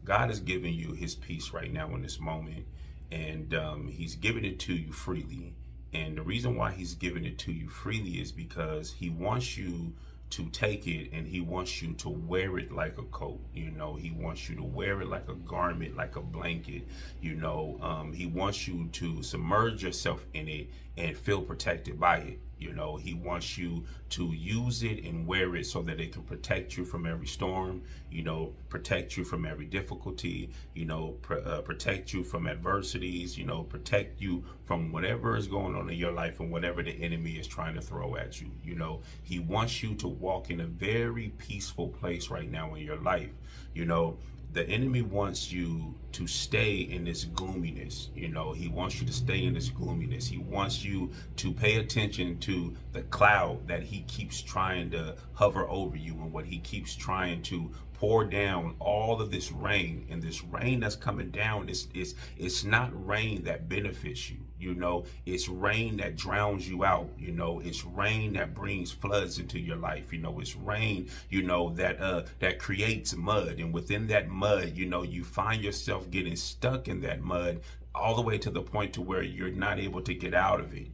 God is giving you his peace right now in this moment, and he's giving it to you freely. And the reason why he's giving it to you freely is because he wants you to take it, and he wants you to wear it like a coat. He wants you to wear it like a garment, like a blanket. He wants you to submerge yourself in it and feel protected by it. He wants you to use it and wear it so that it can protect you from every storm, protect you from every difficulty, protect you from adversities, protect you from whatever is going on in your life and whatever the enemy is trying to throw at you. He wants you to walk in a very peaceful place right now in your life. The enemy wants you to stay in this gloominess. He wants you to stay in this gloominess. He wants you to pay attention to the cloud that he keeps trying to hover over you, and what he keeps trying to pour down all of this rain. And this rain that's coming down it's not rain that benefits you. It's rain that drowns you out. It's rain that brings floods into your life. It's rain, that creates mud. And within that mud, you find yourself getting stuck in that mud all the way to the point to where you're not able to get out of it.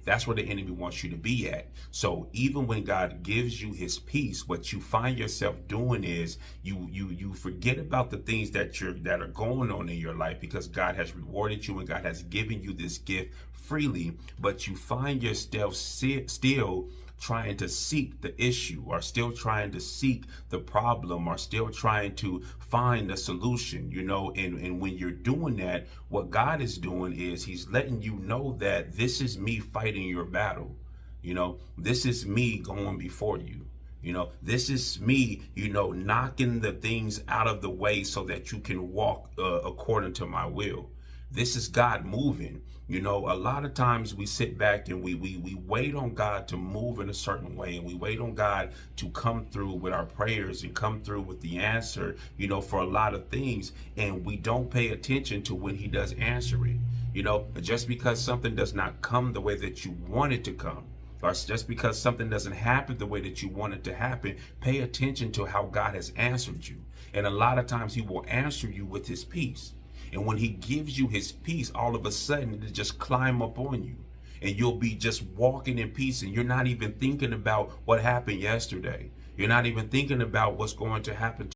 That's where the enemy wants you to be at. So even when God gives you his peace, what you find yourself doing is you forget about the things that are going on in your life, because God has rewarded you and God has given you this gift freely, but you find yourself still trying to seek the issue, or still trying to seek the problem, or still trying to find a solution. And when you're doing that, what God is doing is he's letting you know that this is me fighting your battle. This is me going before you. This is me, knocking the things out of the way so that you can walk according to my will. This is God moving. A lot of times we sit back and we wait on God to move in a certain way, and we wait on God to come through with our prayers and come through with the answer, for a lot of things, and we don't pay attention to when he does answer it. Just because something does not come the way that you want it to come, or just because something doesn't happen the way that you want it to happen, pay attention to how God has answered you. And a lot of times he will answer you with his peace. And when he gives you his peace, all of a sudden it'll just climb up on you, and you'll be just walking in peace, and you're not even thinking about what happened yesterday. You're not even thinking about what's going to happen